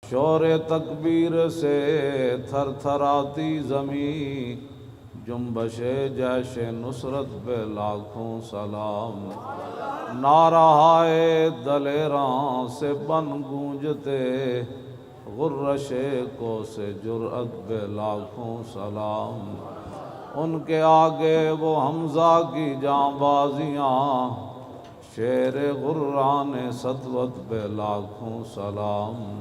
شور تکبیر سے تھر تھراتی زمین، جنبش جیش نصرت پہ لاکھوں سلام۔ نعرہائے دلیراں سے بن گونجتے، غرش کو سے جرأت پہ لاکھوں سلام۔ ان کے آگے وہ حمزہ کی جاں بازیاں، شیر غران سطوت پہ لاکھوں سلام۔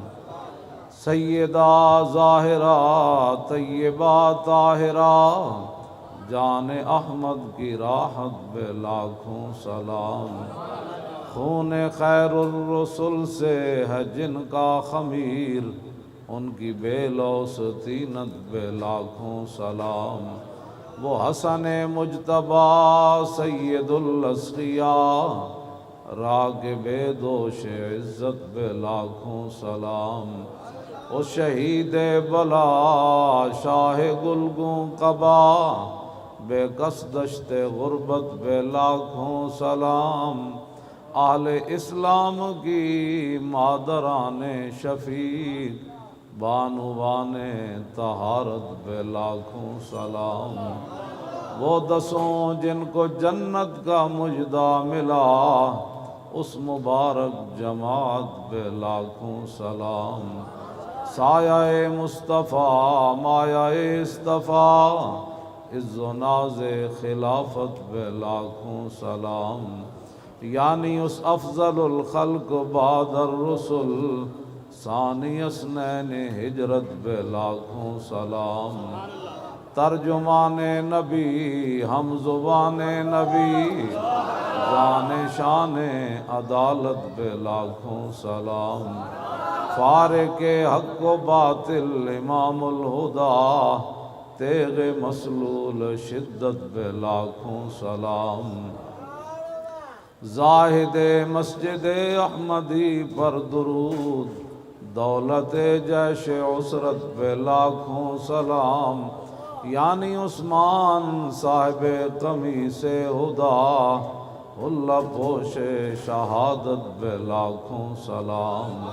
سیدہ ظاہرہ طیبہ طاہرہ، جان احمد کی راحت پہ لاکھوں سلام۔ خون خیر الرسل سے ہے جن کا خمیر، ان کی بے لوث طینت پہ لاکھوں سلام۔ وہ حسن مجتبیٰ سید الاسقیاء، راغب دوش عزت پہ لاکھوں سلام۔ اس شہید بلا شاہ گلگوں قبا، بے کس دشت غربت پہ لاکھوں سلام۔ اہل اسلام کی مادران شفیق، بانوان طہارت پہ لاکھوں سلام۔ وہ دسوں جن کو جنت کا مژدہ ملا، اس مبارک جماعت پہ لاکھوں سلام۔ سایہ مصطفیٰ مایہ اصطفیٰ، عز و ناز خلافت پہ لاکھوں سلام۔ یعنی اس افضل الخلق بعد الرسل، ثانی اثنین ہجرت پہ لاکھوں سلام۔ ترجمان نبی ہم زبان نبی، جان شان عدالت پہ لاکھوں سلام۔ فارق حق و باطل امام الہدیٰ، تیغ مسلول شدت پہ لاکھوں سلام۔ زاہد مسجد احمدی پر درود، دولت جیش عسرت پہ لاکھوں سلام۔ یعنی عثمان صاحب قمیص ہدیٰ، حلہ پوش شہادت پہ لاکھوں سلام۔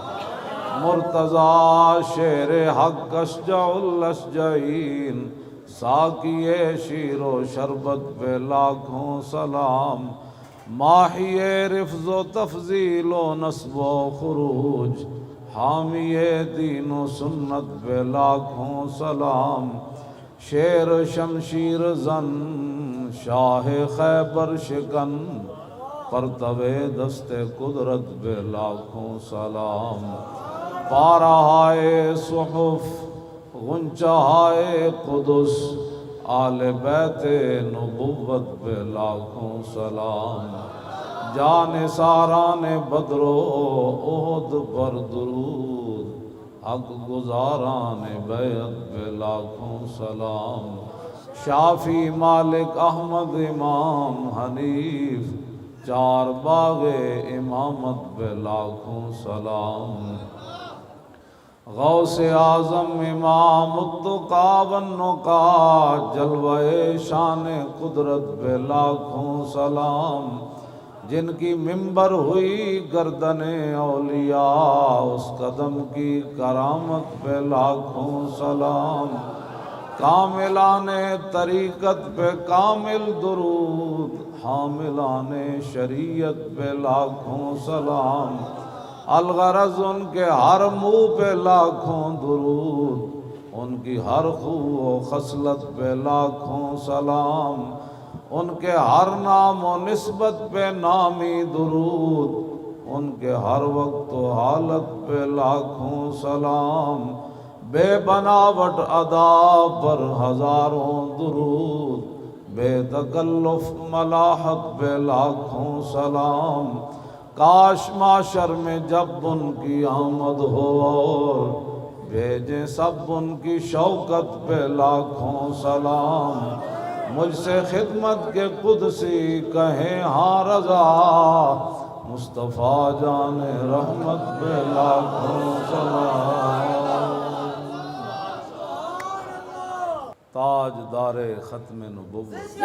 مرتضیٰ شیر حق اشجع الاشجعین، ساقی شیر و شربت پہ لاکھوں سلام۔ ماحی رفظ و تفضیل و نصب و خروج، حامی دین و سنت پہ لاکھوں سلام۔ شیر شمشیر زن شاہ خیبر شکن، پرتو دست قدرت پہ لاکھوں سلام۔ پارہائے صحف غنچہائے قدس، آل بیت نبوت پہ لاکھوں سلام۔ جان ساران بدر و احد پر درود، حق گزاران بیعت پہ لاکھوں سلام۔ شافی مالک احمد امام حنیف، چار باغ امامت پہ لاکھوں سلام۔ غوث اعظم امام التقیٰ والنقیٰ، جلوہ شان قدرت پہ لاکھوں سلام۔ جن کی منبر ہوئی گردن اولیاء، اس قدم کی کرامت پہ لاکھوں سلام۔ کاملان طریقت پہ کامل درود، حاملان شریعت پہ لاکھوں سلام۔ الغرض ان کے ہر منہ پہ لاکھوں درود، ان کی ہر خو و خصلت پہ لاکھوں سلام۔ ان کے ہر نام و نسبت پہ نامی درود، ان کے ہر وقت و حالت پہ لاکھوں سلام۔ بے بناوٹ ادا پر ہزاروں درود، بے تکلف ملاحت پہ لاکھوں سلام۔ کاش معاشر میں جب ان کی آمد ہو، اور بھیجیں سب ان کی شوکت پہ لاکھوں سلام۔ مجھ سے خدمت کے قدسی کہیں ہاں رضا، مصطفیٰ جان رحمت پہ لاکھوں سلام۔ تاجدار ختم نبوت،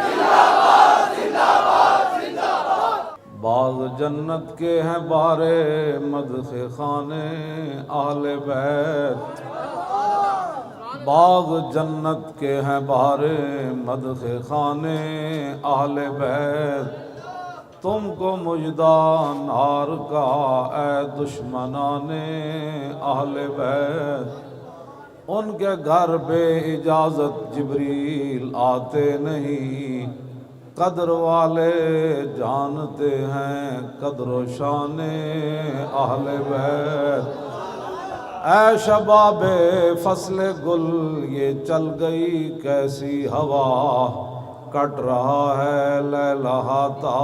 باغ جنت کے ہیں بارے مدح خانے اہل بیت، باغ جنت کے ہیں بارے مدح خانے اہل بیت، تم کو مجدہ نار کا اے دشمنان اہل بیت، ان کے گھر بے اجازت جبریل آتے نہیں، قدر والے جانتے ہیں قدر و شان اہل بیت، اے شباب فصل گل یہ چل گئی کیسی ہوا، کٹ رہا ہے لہلاتا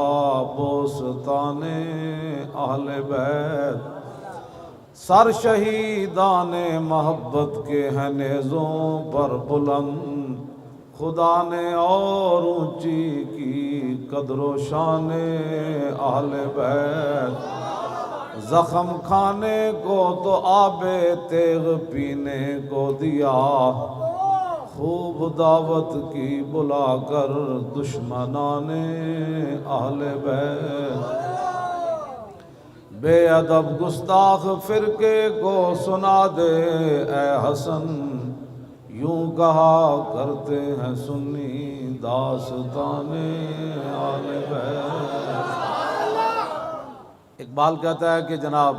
بوستان اہل بیت، سر شہیدان محبت کے ہیں نیزوں پر بلند، خدا نے اور اونچی کی قدر و شان اہل بیت، زخم کھانے کو تو آب تیغ پینے کو دیا، خوب دعوت کی بلا کر دشمنان اہل بیت، بے ادب گستاخ فرقے کو سنا دے اے حسن، یوں کہا کرتے ہیں سنی داستان اہل بیت۔ اقبال کہتا ہے کہ جناب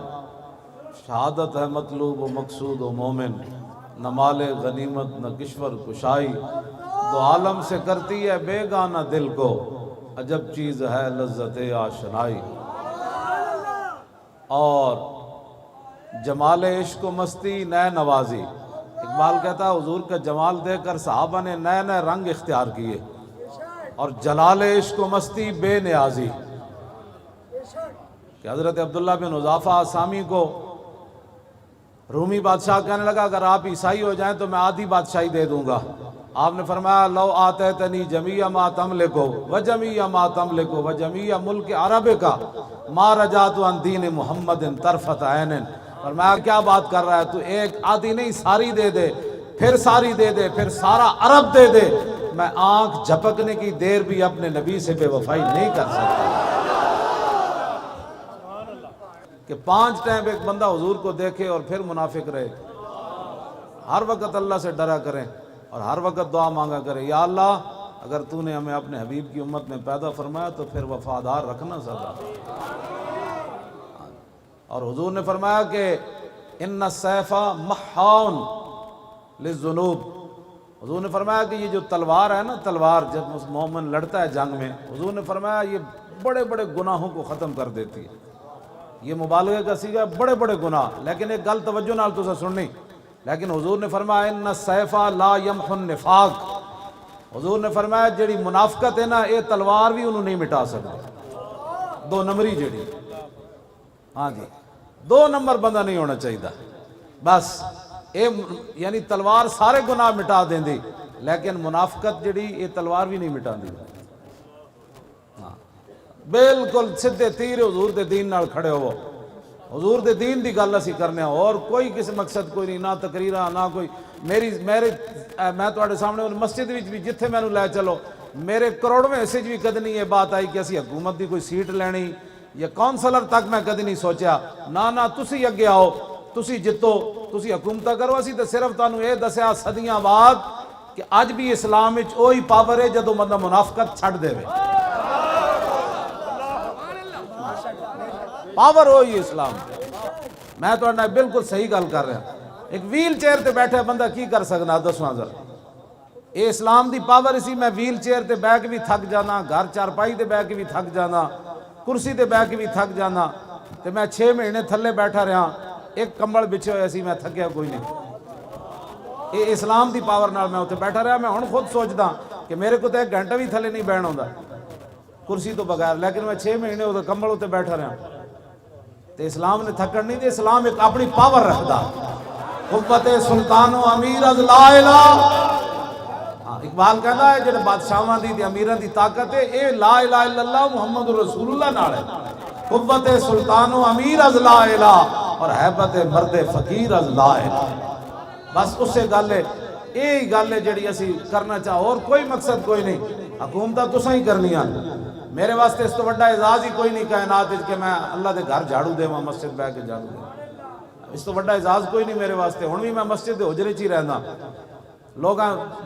شہادت ہے مطلوب و مقصود و مومن، نہ مال غنیمت نہ کشور کشائی، دو عالم سے کرتی ہے بے گانہ دل کو، عجب چیز ہے لذت آشنائی، اور جمال عشق و مستی نئے نوازی۔ اقبال کہتا ہے حضور کا جمال دیکھ کر صحابہ نے نئے نئے رنگ اختیار کیے، اور جلال عشق و مستی بے نیازی، کہ حضرت عبداللہ بن حذافہ آسامی کو رومی بادشاہ کہنے لگا اگر آپ عیسائی ہو جائیں تو میں آدھی بادشاہی دے دوں گا، آپ نے فرمایا لو آتیتنی جمیع ما تملکو وجمیع ما تملکو وجمیع ملک عرب کا ما رجعت عن دین محمد طرفت عین، فرمایا کیا بات کر رہا ہے تو، ایک آدھی نہیں ساری دے دے، پھر ساری دے دے، پھر سارا عرب دے دے، میں آنکھ جھپکنے کی دیر بھی اپنے نبی سے بے وفائی نہیں کر سکتا۔ کہ 5 ٹائم ایک بندہ حضور کو دیکھے اور پھر منافق رہے، ہر وقت اللہ سے ڈرا کریں اور ہر وقت دعا مانگا کریں، یا اللہ اگر تو نے ہمیں اپنے حبیب کی امت میں پیدا فرمایا تو پھر وفادار رکھنا سدا۔ اور حضور نے فرمایا کہ ان السیف محاون للذنوب، حضور نے فرمایا کہ یہ جو تلوار ہے نا، تلوار جب مومن لڑتا ہے جنگ میں، حضور نے فرمایا یہ بڑے بڑے گناہوں کو ختم کر دیتی ہے، یہ مبالغے کا صیغہ ہے، بڑے بڑے گناہ، لیکن ایک گل توجہ نال تسا سننی، لیکن حضور نے فرمایا ان السیف لا یمحو النفاق، حضور نے فرمایا جیڑی منافقت ہے نا یہ تلوار بھی انہوں نہیں مٹا سکتی، 2 نمبری جیڑی، ہاں جی 2 نمبر بندہ نہیں ہونا چاہیے، بس یعنی تلوار سارے گناہ مٹا دیں دی، لیکن منافقت جیڑی یہ تلوار بھی نہیں مٹا دی، بالکل سدھے تیر حضور دے دین نال کھڑے ہو، حضور دے دین دی گل اسی کرنے ہو، اور کوئی کسی مقصد کوئی نہیں، نہ تقریرہ نہ کوئی میں تواڈے سامنے مسجد وچ بھی جتھے مینوں لے چلو، میرے کروڑویں حصے بھی کدی نہیں یہ بات آئی کہ اسی حکومت دی کوئی سیٹ لینی یا کونسلر تک میں کدی نہیں سوچیا، نہ تسی اگے آؤ، تسی جتو، تسی حکومت کرو، اسی تے صرف تانوں یہ دسیا صدیاں بعد کہ اج بھی اسلام وچ وہی پاور ہے جدوں بندہ منافقت چھڈ دے، پاور ہوئی اسلام، میں تو بالکل صحیح گل کر رہا، ایک ویل چیئر تے بیٹھے بندہ کی کر سکنا دسواں ذرا، اے اسلام دی پاور اسی، میں ویل چیئر تے بیٹھ کے بھی تھک جانا، گھر چارپائی تے بیٹھ کے بھی تھک جانا، کرسی تے بیٹھ کے بھی تھک جانا، تے میں 6 مہینے تھلے بیٹھا رہا، ایک کمبل بچھے ہوئے سی، میں تھکیا کوئی نہیں، اے اسلام دی پاور نال میں اتنے بیٹھا رہا، میں ہن خود سوچدا کہ میرے کو تو 1 گھنٹہ بھی تھلے نہیں بیٹھنا ہوندا کرسی تو بغیر، لیکن میں 6 مہینے اتنے کمبل اتنے بیٹھا رہا، تے اسلام نے تھکن نہیں دے، اسلام ایک اپنی پاور رکھدا، قوت سلطان و امیر از لا الہ، اقبال کہتا ہے جڑے بادشاہاں دی امیراں دی طاقت ہے اے لا الہ الا اللہ محمد رسول اللہ نال ہے، قوت سلطان و امیر از لا الہ اور ہیبت مرد فقیر از لا الہ، بس اس سے گل ہے، یہی گل ہے جڑی اسی کرنا چاہو، اور کوئی مقصد کوئی نہیں، حکومتہ تساں ہی کرنیاں، میرے واسطے اس تو بڑا اعزاز ہی کوئی نہیں کائنات کہ میں اللہ دے گھر جھاڑو دے وہاں مسجد بہ کے جھاڑو دے، اس تو بڑا اعزاز کوئی نہیں میرے واسطے۔ ہن بھی میں مسجد دے حجرے چ ہی رہنا، لوگ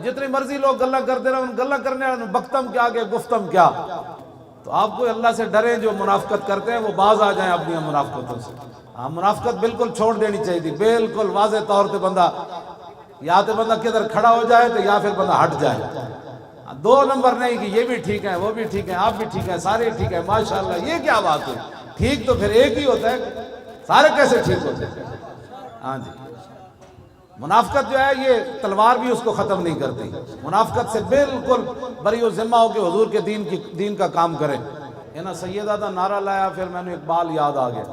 جتنی مرضی لوگ گلا کرتے رہے، ان گلا کرنے والوں بختم کیا کہ گفتم کیا۔ تو آپ کو اللہ سے ڈریں، جو منافقت کرتے ہیں وہ باز آ جائیں اپنی منافقتوں سے۔ ہاں منافقت بالکل چھوڑ دینی چاہیے تھی، بالکل واضح طور پہ بندہ یا تو بندہ کدھر کھڑا ہو جائے تو یا پھر بندہ ہٹ جائے، دو نمبر نہیں کہ یہ بھی ٹھیک ہے وہ بھی ٹھیک ہے آپ بھی ٹھیک ہے سارے ٹھیک ہے ماشاءاللہ، یہ کیا بات ہے؟ ٹھیک تو پھر ایک ہی ہوتا ہے، سارے کیسے ٹھیک ہوتے ہیں؟ ہاں جی، منافقت جو ہے یہ تلوار بھی اس کو ختم نہیں کرتی، منافقت سے بالکل بری و ذمہ ہو کے حضور کے دین کا کام کرے۔ یہ نا سیدہ دا نعرہ لایا، پھر میں نے اقبال یاد آ گیا،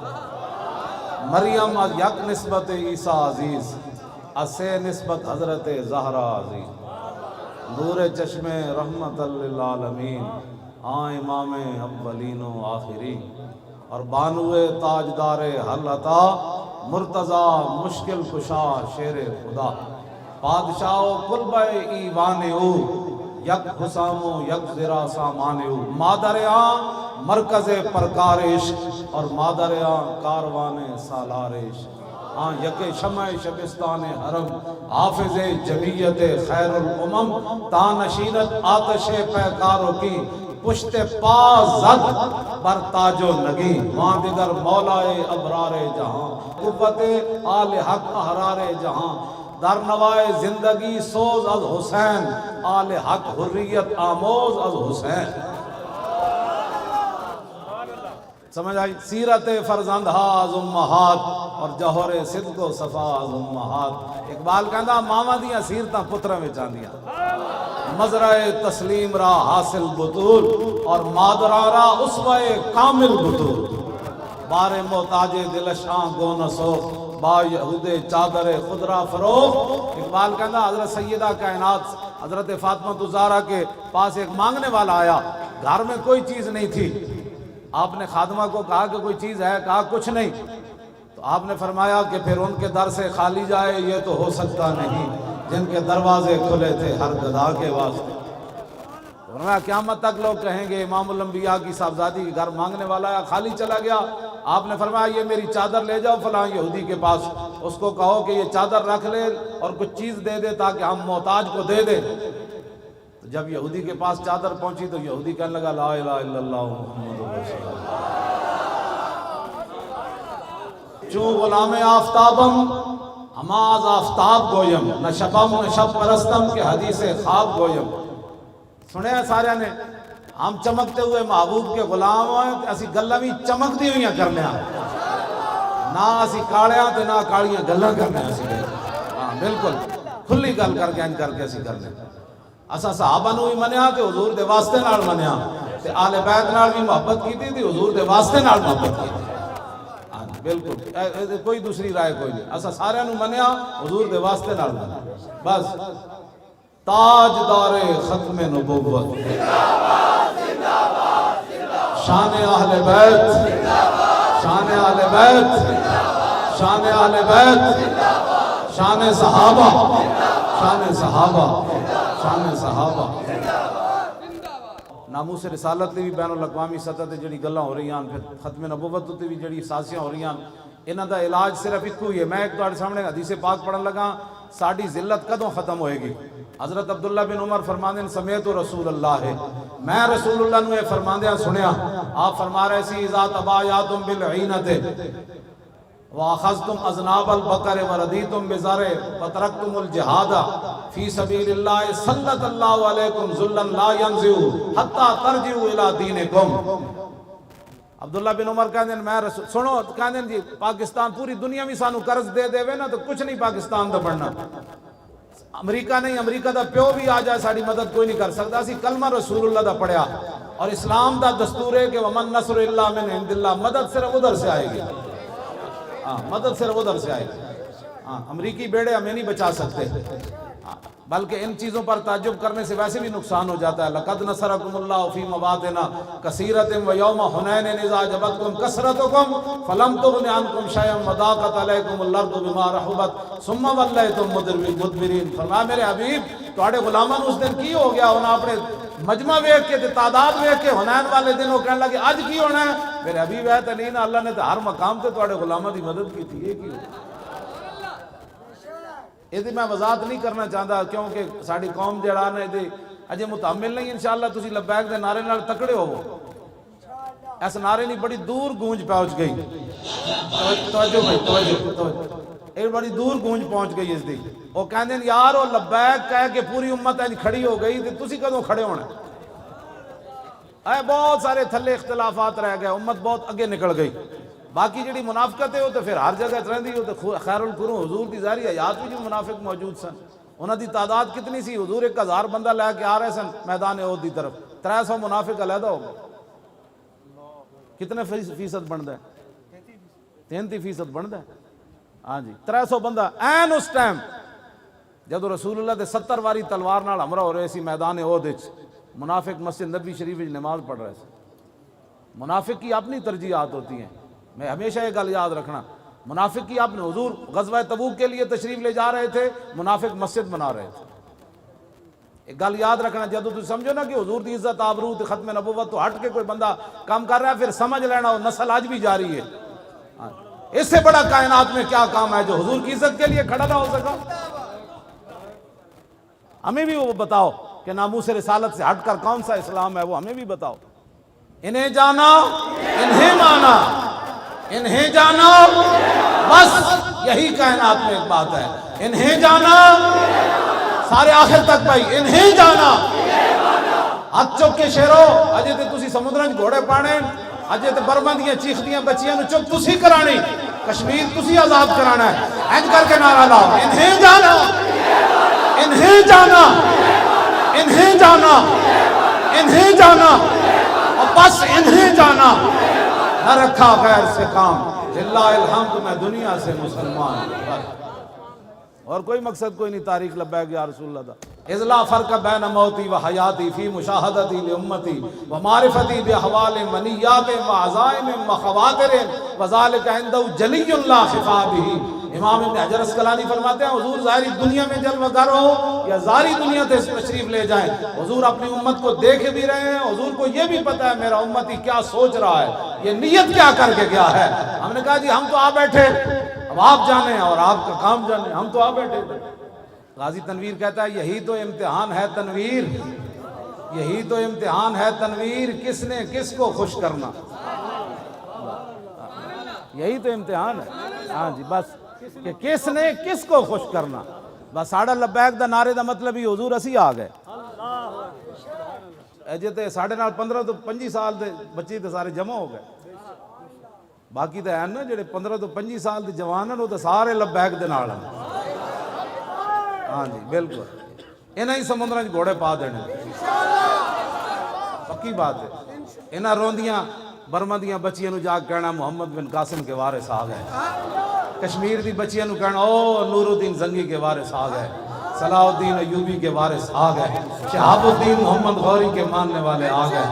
مریم از یک نسبت عیسیٰ عزیز، اسے نسبت حضرت زہرا عزیز، نور چشم رحمت للعالمین، امام اولین و آخرین، اور بانوے تاجدار حل عطا، مرتضی مشکل کشا شیر خدا، بادشاہ و قلبہ ایوان او، یک حسام و یک زرا سامان او، مادر مرکز پرکار عشق اور مادر کاروان سالار عشق، یک شمع شبستان حرم، حافظ جمیت خیر الامم، تانشینت آتش پیکاروں کی، پشت پا زد بر تاج و نگی، وہاں دیگر مولائے ابرار جہاں، قوت آل حق احرار جہاں، در نوائے زندگی سوز از حسین، آل حق حریت آموز از حسین۔ سمجھ آئی؟ سیرت فرزندہ از امہات اور جوہر صدق و صفا از امہات۔ اقبال کہندا ماما دیاں سیرتاں پتراں وچ آندیاں، مزرع تسلیم را حاصل بطول اور مادراں را اسوہ کامل بطول، بار محتاج دلشاں گو نسو با یہود چادر خدرا فروغ۔ اقبال کہندا حضرت سیدہ کائنات حضرت فاطمہ الزہرا کے پاس ایک مانگنے والا آیا، گھر میں کوئی چیز نہیں تھی، آپ نے خادمہ کو کہا کہ کوئی چیز ہے؟ کہا کچھ نہیں، تو آپ نے فرمایا کہ پھر ان کے در سے خالی جائے یہ تو ہو سکتا نہیں، جن کے دروازے کھلے تھے ہر گدھا کے واسطے۔ فرمایا قیامت تک لوگ کہیں گے امام الانبیاء کی صاحبزادی کے گھر مانگنے والا ہے خالی چلا گیا۔ آپ نے فرمایا یہ میری چادر لے جاؤ فلاں یہودی کے پاس، اس کو کہو کہ یہ چادر رکھ لے اور کچھ چیز دے دے تاکہ ہم محتاج کو دے دیں۔ جب یہودی کے پاس چادر پہنچی تو یہودی کہنے لگا لا الہ الا اللہ محمد رسول اللہ، چون غلام آفتابم ہماز آفتاب گویم، نہ شبم نہ شب پرستم کے حدیث خواب گویم۔ سنے ہیں سارے نے، ہم چمکتے ہوئے محبوب کے غلام ہیں، اسی گلہ بھی چمک دی ہوئیاں کرنے ہیں، نہ اسی کاڑیاں تے نہ کاڑیاں گلہ کرنے ہیں، بالکل کھلی گل کر کے اسی کرنے ہیں۔ اسا صحابہ نو بھی منیا تے حضور دے واسطے نال منیا، تے آل بیت نال بھی محبت کی تھی حضور دے واسطے نال محبت کی تھی، بالکل کوئی دوسری رائے کوئی نہیں، اسا سارے نو منیا حضور دے واسطے نال منیا بس۔ تاجدار ختم نبوت، شان اہل بیت، شان اہل بیت، شان اہل بیت، شان صحابہ، شان صحابہ، شان صحابہ۔ ناموس رسالت تے بھی بین الاقوامی سطح تے جڑی گلاں ہو رہی ہیں، پھر ختم نبوت تے بھی جڑی سازیاں ہو رہی ہیں، انہاں دا علاج صرف ایکو ہی ہے۔ میں ایک تہاڈے سامنے حدیث پاک پڑھن لگا، ساڈی ذلت کدوں ختم ہوئے گی؟ حضرت عبداللہ بن عمر فرماندے ہیں سمیت رسول اللہ ہے، میں رسول اللہ نے فرماندیاں سنیا، آپ فرما رہے سی اذا تبایعتم بالعینۃ وَأَخَذْتُمْ أَذْنَابَ الْبَقَرِ وَرَضِيتُمْ بِزَرْعِ وَتَرَكْتُمُ الْجِهَادَ فِي سَبِيلِ اللَّهِ سَلَّطَ اللَّهُ عَلَيْكُمْ ذُلًّا لَا يَنزِعُ حَتَّى تَرْجِعُوا إِلَىٰ دِينِكُمْ۔ عبداللہ بن عمر کہتے ہیں میں رسول سنو، کہتے ہیں جی پاکستان پوری دنیا میں سانو قرض دے دے نا تو کچھ نہیں پاکستان دا بڑھنا، امریکہ نہیں، امریکہ دا پیو بھی آ جائے ساری مدد کوئی نہیں کر سکتا، اسی کلمہ رسول اللہ دا پڑھیا، اور اسلام دا دستور ہے کہ وَمَن نَصْرُ إِلَّا مِنْ عِنْدِ اللَّهِ، مدد صرف ادھر سے آئے گی، مدد صرف ادھر سے آئے گی، امریکی بیڑے ہمیں نہیں بچا سکتے، بلکہ ان چیزوں پر تعجب کرنے سے ویسے بھی نقصان ہو جاتا ہے۔ لَقَدْ نَصَرَكُمُ اللَّهُ فِي مَوَاطِنَ كَثِيرَةٍ وَيَوْمَ حُنَيْنٍ إِذْ أَعْجَبَتْكُمْ كَثْرَتُكُمْ فَلَمْ تُغْنِ عَنْكُمْ شَيْئًا وَضَاقَتْ عَلَيْكُمُ الْأَرْضُ بِمَا رَحُبَتْ ثُمَّ وَلَّيْتُمْ مُدْبِرِينَ۔ فرمایا میرے حبیب تواڈے غلاماں نوں اس دن کی ہو گیا، انہاں اپنے مجمع ویکھ کے تے تعداد ویکھ کے حنین والے دن وہ کہنے لگے اج کی ہونا ہے؟ میرے حبیب ہے تنین اللہ نے تو ہر مقام تے تواڈے غلاماں دی مدد کی تھی، یہ کی یہ میں وضاحت نہیں کرنا چاہتا کیونکہ ساری قوم جڑا نا یہ اجے متحمل نہیں، انشاءاللہ تسی لبیک دے نعرے نال تکڑے ہوو، اس نعرے نہیں بڑی دور گونج پہنچ گئی، توجہ بھائی توجہ، ایک بڑی دور گونج پہنچ گئی اس دی، وہ کہندے ہیں یار وہ لبیک کہہ کہ پوری امت انج کھڑی ہو گئی تے تسی کدوں کھڑے ہونا؟ اے بہت سارے تھلے اختلافات رہ گئے، امت بہت اگے نکل گئی، باقی جڑی منافقت ہے وہ تو پھر ہر جگہ رہندی، وہ تو خیر القرون حضور دی ظاہری حیات میں جو منافق موجود سن، انہاں دی تعداد کتنی سی؟ حضور 1000 بندہ لے کے آ رہے سن میدان احد دی طرف، 300 منافق علیحدہ ہو گئے، کتنے فیصد بنتا ہے؟ 33% بنتا ہے، ہاں جی 300 بندہ این اس ٹائم جب رسول اللہ دے 70 واری تلوار نال ہمراہ ہو رہے سی میدان احد وچ، منافق مسجد نبی شریف وچ نماز پڑھ رہے تھے۔ منافق کی اپنی ترجیحات ہوتی ہیں، میں ہمیشہ یہ گل یاد رکھنا، منافق کی اپنے حضور غزوہ تبوک کے لیے تشریف لے جا رہے تھے، منافق مسجد بنا رہے تھے۔ ایک گل یاد رکھنا، جب تم سمجھو نا کہ حضور دی عزت آبرو تے ختم نبوت تو ہٹ کے کوئی بندہ کام کر رہا ہے، پھر سمجھ لینا وہ نسل آج بھی جاری ہے۔ اس سے بڑا کائنات میں کیا کام ہے جو حضور کی عزت کے لیے کھڑا نہ ہو سکا؟ ہمیں بھی وہ بتاؤ کہ ناموس رسالت سے ہٹ کر کون سا اسلام ہے، وہ ہمیں بھی بتاؤ۔ انہیں جانا، انہیں مانا، انہیں جانا، بس یہی کائنات میں ایک بات ہے، انہیں جانا، سارے آخر تک بھائی انہیں جانا۔ ہاتھ چک کے شیرو، اجے تے تسی سمندرن گھوڑے پانے، اجے تے برما دیاں چیخ دیاں بچیاں نو چک تسی کرانی، کشمیر تسی آزاد کرانا ہے، اینج کر کے نعرہ لاؤ، انہیں جانا، انہیں جانا، انہیں جانا، انہیں جانا، اور بس انہیں جانا، نہ رکھا غیر سے کام، للہ الحمد میں دنیا سے مسلمان ہوں، اور کوئی مقصد کوئی نہیں تاریخ لبیک یا رسول اللہ دا۔ اذ لا فرق بین موتی و حیاتی فی مشاہدتی لامتی و معرفتی باحوال منیات و عزائم و خواتر وذالک عندہ جلی لا خفا بہ۔ امام ابن حجر اسقلانی فرماتے ہیں حضور ظاہری دنیا میں جلوہ گر ہو یا ظاہری دنیا سے تشریف لے جائیں، حضور اپنی امت کو دیکھ بھی رہے ہیں، حضور کو یہ بھی پتہ ہے میرا امتی کیا سوچ رہا ہے، یہ نیت کیا کر کے گیا ہے۔ ہم نے کہا جی ہم تو آ بیٹھے، اب آپ جانیں اور آپ کا کام جانیں، ہم تو آ بیٹھے۔ غازی تنویر کہتا ہے یہی تو امتحان ہے تنویر، یہی تو امتحان ہے تنویر، کس نے کس کو خوش کرنا، یہی تو امتحان ہے، ہاں جی بس کہ کس نے کس کو خوش کرنا۔ بس ساڑھا لبیک دا نعرے دا مطلب ہی حضور اسی آ گئے، ایجے تے ساڑھے نال 15 تو 25 سال دے بچی تے سارے جمع ہو گئے، باقی تے ہیں نا جڑے 15 تو 25 سال دے جوان ہیں وہ تے سارے لبیک دے نال ہیں، ہاں جی بالکل، انہاں ہی سمندراں وچ گھوڑے پا دینے، پکی بات ہے۔ انہاں روندیاں برما دیاں بچیاں نو جا کے کہنا محمد بن قاسم کے وارث آ گئے، کشمیر دی بچیاں نو کہنا او نور الدین زنگی کے وارث آ گئے، صلاح الدین ایوبی کے وارث آ گئے، شہاب الدین محمد غوری کے ماننے والے آ گئے،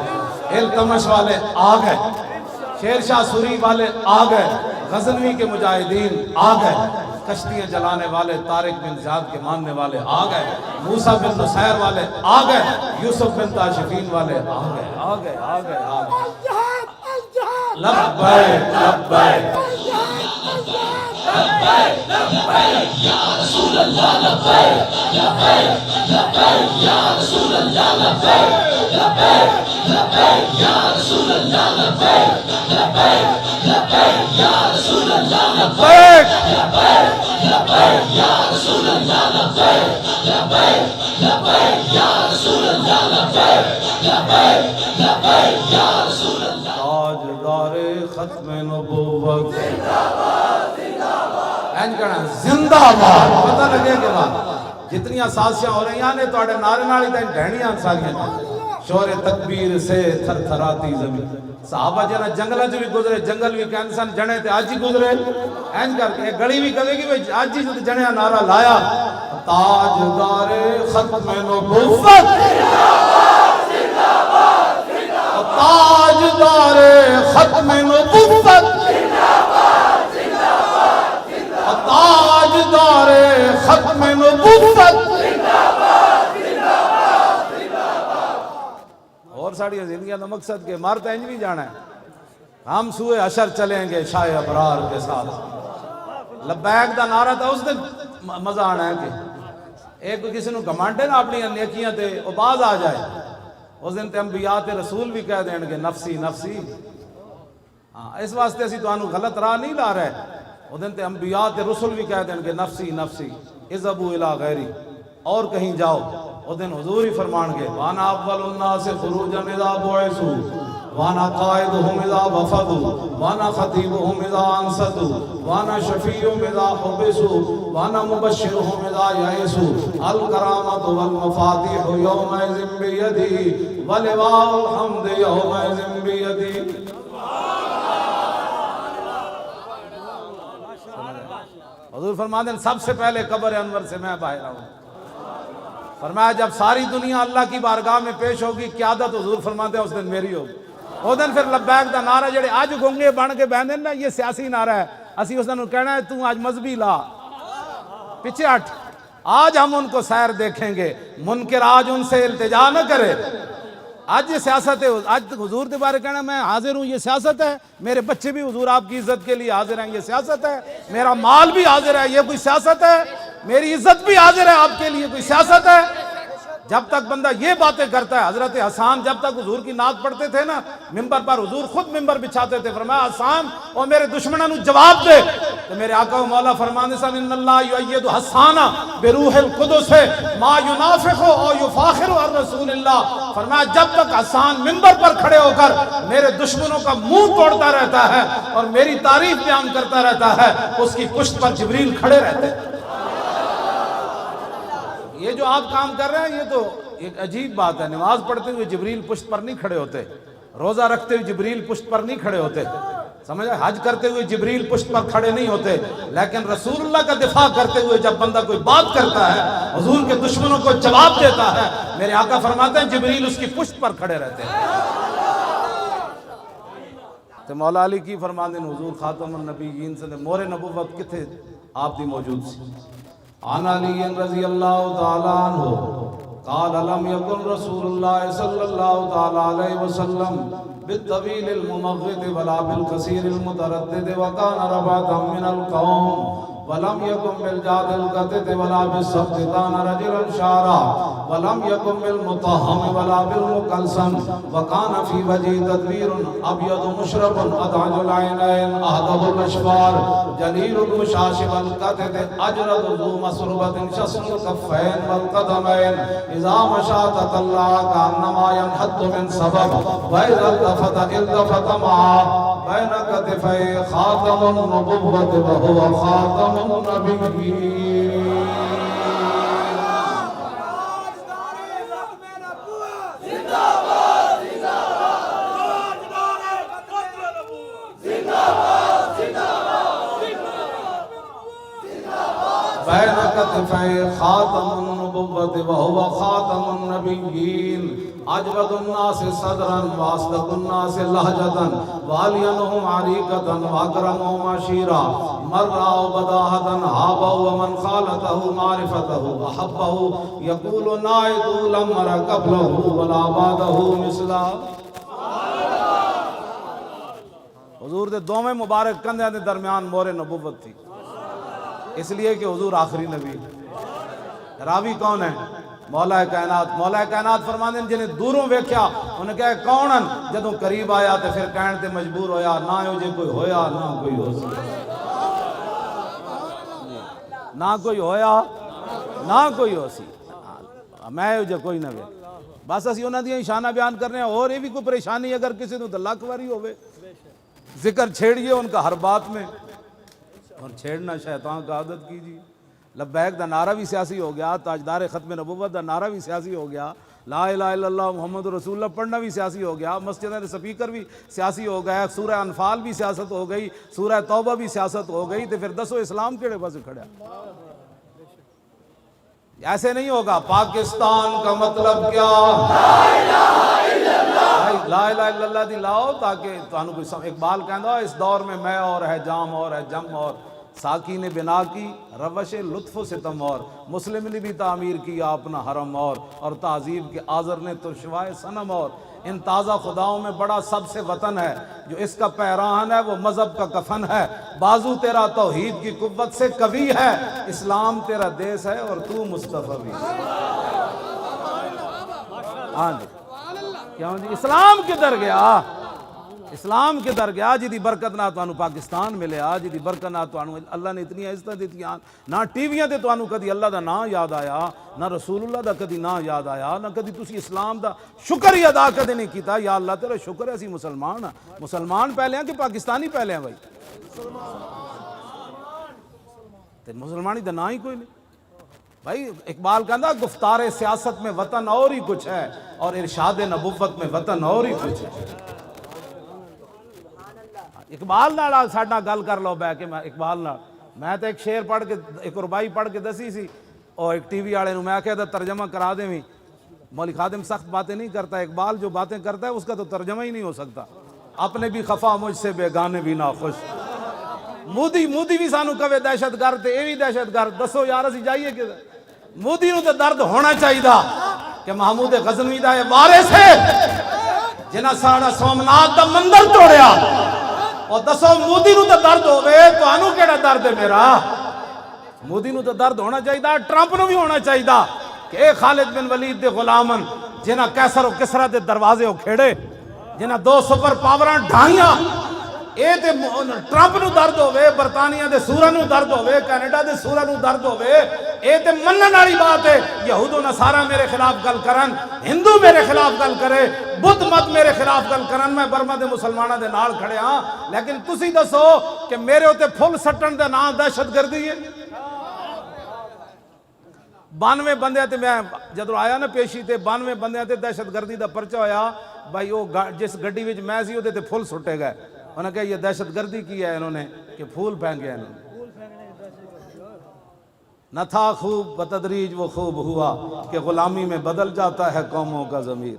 التمش والے آ گئے، شیر شاہ سوری والے آ گئے، غزنوی کے مجاہدین آ گئے، کشتیاں جلانے والے طارق بن زیاد کے ماننے والے آ گئے، موسیٰ بن نصیر والے آ گئے، یوسف بن تاشفین والے آ گئے، آ گئے، آ گئے، آ گئے۔ لبیک لبیک لبیک لبیک یا رسول اللہ، لبیک لبیک لبیک یا رسول اللہ، لبیک لبیک لبیک یا رسول اللہ، لبیک لبیک لبیک یا رسول اللہ، لبیک لبیک لبیک یا رسول اللہ، لبیک لبیک لبیک یا رسول اللہ، لبیک لبیک لبیک یا رسول اللہ۔ تاجدار ختم نبوت زندہ باد، زندہ باد، اینج کہنا زندہ باد، پتہ لگے کہ بات جتنی سازشاں ہو رہی ہیں نے تو اڑے نعرے نالی تین ڈھینیاں ساریاں، شور تکبیر سے تھر تھراتی زمین، صحابہ جنہ جنگلہ جو بھی گزرے، جنگل بھی کہ انسان جنے تھے آج ہی گزرے، اینج کر کے گڑی بھی کہے گی آج ہی جنے نعرہ لایا، تاجدار ختم نبوت تاجدار ختم نبوت، تاجدار ختم نبوت، کہنا مقصد کہ مار تو انج بھی جانا ہے، ہم سوئے حشر چلیں گے شاہ ابرار کے ساتھ۔ لبیک دا نعرہ تھا اس دن مزہ آنا ہے کہ ایک کسی نو گھمانڈے نا اپنی نیکیاں تے وہ باز آ جائے، اس دن تے انبیاء تے رسول بھی کہہ دیں گے نفسی نفسی۔ ہاں اس واسطے اسی تو غلط راہ نہیں لا رہے، اس دن تے انبیاء تے رسول بھی کہہ دیں گے نفسی نفسی اذهبوا الی غیری، اور کہیں جاؤ۔ اس دن حضور ہی فرمان گے وانا اول الناس خروجا اذا بعثوا وانا قائدهم اذا وفدوا وانا خطیبهم اذا انصتوا وانا شفیعهم اذا حبسوا وانا مبشرهم اذا یئسوا الکرامۃ والمفاتیح یومئذ بیدی ولواء الحمد یومئذ بیدی۔ حضور فرماتے ہیں سب سے پہلے قبر انور سے میں باہر آؤں۔ فرمایا جب ساری دنیا اللہ کی بارگاہ میں پیش ہوگی قیادت حضور فرماتے ہیں اس دن میری ہوگی۔ اس دن پھر لبیک دا نعرہ جڑے آج گونگے بن کے بہن نا یہ سیاسی نعرہ ہے، اسی اس دن کہنا ہے تو آج مذہبی لا پیچھے ہٹ، آج ہم ان کو سیر دیکھیں گے، منکر آج ان سے التجا نہ کرے۔ آج یہ سیاست ہے، آج حضور کے بارے کہنا میں حاضر ہوں یہ سیاست ہے، میرے بچے بھی حضور آپ کی عزت کے لیے حاضر ہیں یہ سیاست ہے، میرا مال بھی حاضر ہے یہ کوئی سیاست ہے، میری عزت بھی حاضر ہے آپ کے لیے کوئی سیاست ہے؟ جب تک بندہ یہ باتیں کرتا ہے، حضرت حسان جب تک حضور کی نعت پڑھتے تھے نا ممبر پر، حضور خود ممبر بچھاتے تھے، فرمایا حسان اور میرے دشمنوں نے جواب دے، تو میرے آقا و مولا فرمانے سے ان اللہ یؤید حسان بروح القدس ما ینافق او یفاخر عن رسول اللہ۔ فرمایا جب تک حسان ممبر پر کھڑے ہو کر میرے دشمنوں کا منہ توڑتا رہتا ہے اور میری تعریف بیان کرتا رہتا ہے، اس کی پشت پر جبریل کھڑے رہتے ہیں۔ یہ جو آپ کام کر رہے ہیں یہ تو ایک عجیب بات ہے، نماز پڑھتے ہوئے جبریل پشت پر نہیں کھڑے ہوتے، روزہ رکھتے ہوئے جبریل پشت پر نہیں کھڑے ہوتے، سمجھا، حج کرتے ہوئے جبریل پشت پر کھڑے نہیں ہوتے، لیکن رسول اللہ کا دفاع کرتے ہوئے جب بندہ کوئی بات کرتا ہے، حضور کے دشمنوں کو جواب دیتا ہے، میرے آقا فرماتے ہیں جبریل اس کی پشت پر کھڑے رہتے ہیں۔ تو مولا علی کی فرماتے ہیں حضور خاتم النبیین سے مور نبوت کتھے آپ دی موجود سی۔ عن علی رضی اللہ تعالی عنہ قال لم يكن رسول اللہ صلی اللہ تعالی علیہ وسلم بالطویل الممغد ولا بالقصیر المتردد وكان ربعة من القوم ولم يكن بالجاد القتت ولا بالسبت كان رجلا شعرا ولم يكن بالمطهم ولا بالمقلسم وكان في وجهه تدبير ابيض مشرب ادعج العينين اهدب الاشفار جليل المشاشب القتت اجرد ذو مسربة شسن الكفين والقدمين اذا مشى تطلع كانما ينحط من سبب واذا التفت معه بين كتفي خاتم النبوة وهو خاتم النبيين۔ بين كتفي خاتم النبوة وهو خاتم النبيين اجود الناس صدرا واصدق الناس لهجة والينهم عريقة واكرمهم عشيرا مرا بداهة هابه ومن خالته معرفته احبه يقول نائد لم مر قبله ولا بعده مثلا۔ حضور دے دوویں مبارک کندھیاں دے درمیان مور نبوت تھی، اس لیے کہ حضور آخری نبی۔ راوی کون ہے؟ مولا کائنات۔ مولا کائنات فرماندے ہیں جنہیں دوروں ویکھیا انہیں کہا کونن، جدوں قریب آیا تے پھر کہن تے مجبور ہویا نہ ہو جے کوئی ہویا نہ کوئی ہو سی، نہ کوئی ہویا نہ کوئی ہو سی، میں ہو جے کوئی نہ وے۔ بس اسی انہاں دی شانہ بیان کر رہے ہیں، اور یہ بھی کوئی پریشانی اگر کسی نو لاکھ واری ہوئے ذکر چھیڑیے ان کا ہر بات میں، اور چھیڑنا شیطان کا عادت کیجیے۔ لبیک دا نعرہ بھی سیاسی ہو گیا، تاجدار ختم نبوت دا نعرہ بھی سیاسی ہو گیا، لا الہ الا اللہ محمد رسول اللہ پڑھنا بھی سیاسی ہو گیا، مسجد کے سپیکر بھی سیاسی ہو گیا، سورہ انفال بھی سیاست ہو گئی، سورہ توبہ بھی سیاست ہو گئی، تو پھر دسو اسلام کیڑے پاس کھڑا؟ ایسے نہیں ہوگا۔ پاکستان کا مطلب کیا؟ لا الہ الا اللہ دی لاؤ تاکہ تانوں کوئی اقبال کہندا اس دور میں میں اور ہے جام اور ہے جم اور ساکی نے بنا کی روش لطف و ستم اور مسلم نے بھی تعمیر کیا اپنا حرم اور تعظیم کے آذر نے ترشوائے صنم اور ان تازہ خداؤں میں بڑا سب سے وطن ہے، جو اس کا پیراہن ہے وہ مذہب کا کفن ہے، بازو تیرا توحید کی قوت سے قوی ہے، اسلام تیرا دیس ہے اور تو مصطفی بھی۔ ہاں جی، کیوں جی؟ اسلام کدھر گیا؟ اسلام کدھر گیا؟ جی دی برکت نہ تانوں پاکستان ملے، جی دی برکت نہ تانوں اللہ نے اتنی عزت دیتی، نہ ٹی ویاں تے تانوں کدی اللہ دا نام یاد آیا، نہ رسول اللہ دا کدی نام یاد آیا، نہ کدی تسی اسلام دا شکر ہی ادا کدی نہیں کیتا۔ یا اللہ تیرا شکر ہے اسی مسلمان ہاں۔ مسلمان پہلے ہیں کہ پاکستانی پہلے ہیں بھائی؟ تے مسلمانی دا نام ہی کوئی نہیں بھائی۔ اقبال کہندا گفتار سیاست میں وطن اور ہی کچھ ہے اور ارشاد نبوت میں وطن اور ہی کچھ ہے۔ اقبال نال ساڈا گل کر لو بہ کے، میں اقبال نال میں تے ایک شعر پڑھ کے ایک ربائی پڑھ کے دسی سی، اور ایک ٹی وی والے میں آخیا تھا ترجمہ کرا دیں بھی، مولوی خادم سخت باتیں نہیں کرتا، اقبال جو باتیں کرتا ہے اس کا تو ترجمہ ہی نہیں ہو سکتا۔ اپنے بھی خفا مجھ سے بیگانے بھی ناخوش، مودی بھی سانو کہے دہشت گرد تے اے بھی دہشت گرد، دسو یار اسی جائیے کہ مودی نو تے درد ہونا چاہیے کہ محمود غزنوی دا یہ وارث ہے جنہاں ساڑا سومنات دا مندر توڑیا، اور دسو مودی نو تے درد ہوئے تو انو کیڑا درد ہے میرا؟ مودی نو تے درد ہونا چاہیے، ٹرمپ نو بھی ہونا چاہیے کہ اے خالد بن ولید دے غلامن جنہاں کیسر و کسرا دے دروازے کھیڑے، جنہاں 2 سپر پاوراں ڈھائیاں، اے تے ٹرمپ نو درد ہوئے، برطانیہ دے سورا نو درد ہوئے، کینیڈا دے سورا نو درد ہوئے، اے تے منن والی بات ہے۔ یہود و نصارہ میرے خلاف گل کرن، ہندو میرے خلاف گل کرے، بدھ مت میرے خلاف گل کرن، میں برما دے مسلمانہ دے نال کھڑے ہاں، لیکن تسی دسو کہ میرے ہوتے پھل سٹن دے نام دہشت گردی ہے۔ 92 بندے تے میں جدو آیا نا پیشی تے 92 بندے تے دہشت گردی دا پرچہ ہویا، بھائی وہ جس گڈی وچ میں سی تے پھول سٹے گئے، انہوں نے کہا یہ دہشت گردی کی ہے، انہوں نے کہ پھول پھینکے انہوں نے۔ نہ تھا خوب بتدریج وہ خوب ہوا کہ غلامی میں بدل جاتا ہے قوموں کا ضمیر،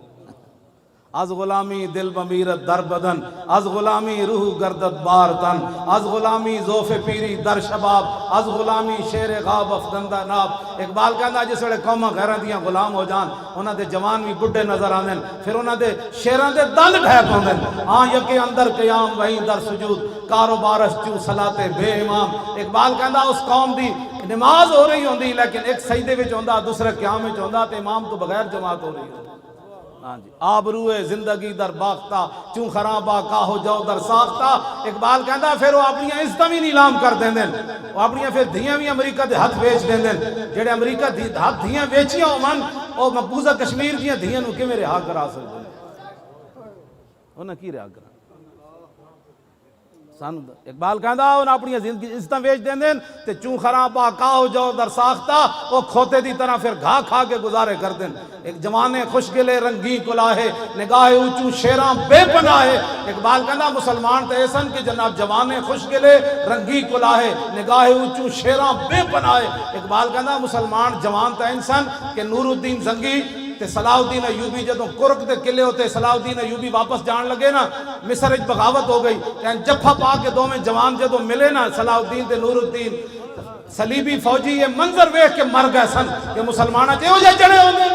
از غلامی دل بمیرت در بدن، از غلامی روح گردت بار تن، از غلامی ذوف پیری در شباب، از غلامی شیر غاب افدندہ ناب۔ اقبال کہنا جس ویلے قوماں غیراں دیاں غلام ہو جان، انہاں دے جوان بھی بڈھے نظر آندن، پھر انہاں دے شیراں دے دند ڈھیک ہوندن، ہاں یکے اندر قیام وہیں در سجود، کاروبارش چوں صلاتے بے امام۔ اقبال کہنا اس قوم دی نماز ہو رہی ہوندی لیکن ایک سجدے وچ ہوندا، دوسرے قیام وچ ہوندا تے امام تو بغیر جماعت ہو رہی ہوندی۔ ہاں جی، آبروئے زندگی در باختہ چوں خرابہ کاہو جو در ساختہ۔ اقبال کہندا پھر وہ اپنی عزتاں بھی نیلام کر دیں دیں، وہ اپنی پھر دھیاں بھی امریکہ دے ہاتھ بیچ دیں دیں، جڑے امریکہ ہاتھ دھیاں بیچیاں ہومن اور مقبوضہ کشمیر دیاں دھیاں نو کہ میرے ہاں کرا سکتے ہیں، انہاں کی رہا کرا سان۔ اقبال کہندا انہاں اپنی عزتاں بیچ دیں دیں تے چوں خرابہ کاہو جو در ساختہ، وہ کھوتے دی طرح پھر گھا کھا کے گزارے کر دیں۔ ایک جوانے خوش گلے رنگی کلاہے، نگاہ اونچوں شیراں بے پناہے۔ اقبال کہندا مسلمان تے ایسن کہ جناب جوانے خوش گلے رنگی کلاہے، نگاہ اونچوں شیراں بے پناہے۔ اقبال کہندا مسلمان جوان تے انسان کہ نور الدین زنگی تے صلاح الدین ایوبی جدوں کرک دے قلعے ہوتے صلاح الدین ایوبی واپس جان لگے نا، مصر وچ بغاوت ہو گئی، جفا پا کے دوویں جوان جدوں ملے نا صلاح الدین تے نور الدین، صلیبی فوجی یہ منظر ویکھ کے مر گئے سن کہ مسلماناں تے ہو جائے چڑھے ہوندے۔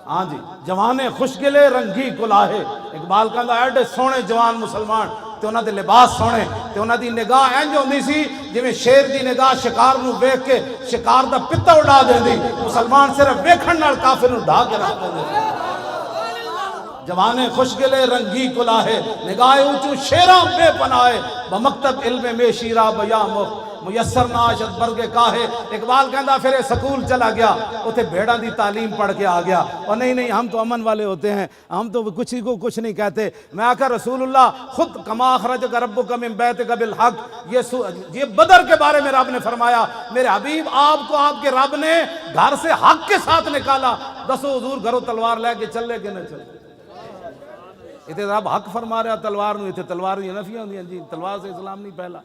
ہاں جی، جوانے خوش گلے رنگی کلاہے۔ اقبال کہندا ایڈے سونے جوان مسلمان تے انہاں دے لباس سونے تے انہاں دی نگاہ انج ہوندی سی جویں شیر دی نگاہ شکار نو ویکھ کے شکار دا پتا اڑا دیندی، مسلمان صرف ویکھن نال کافر نو ڈھا کے رکھ دیندے۔ جوانے خوش گلے رنگی کلاہے، نگاہ اونچوں شیراں بے پناہے، بمکتب علم میں شیرا بیا میسر ناشد برگ کاہے۔ اقبال کہندا پھر سکول چلا گیا، اتے بھیڑاں دی تعلیم پڑھ کے آ گیا، اور نہیں ہم تو امن والے ہوتے ہیں، ہم تو کچھ ہی کو کچھ نہیں کہتے۔ میں آخر رسول اللہ خود کما اخرجک ربک من بیتک بالحق، یہ بدر کے بارے میں رب نے فرمایا میرے حبیب آپ کو آپ کے رب نے گھر سے حق کے ساتھ نکالا۔ دسو حضور گھروں تلوار لے کے چلے کہ نہ چلے؟ اتنے رب حق فرما رہا تلوار نو، اتنے تلوار دی نفیاں ہوندیاں جی تلوار سے اسلام نہیں پھیلا۔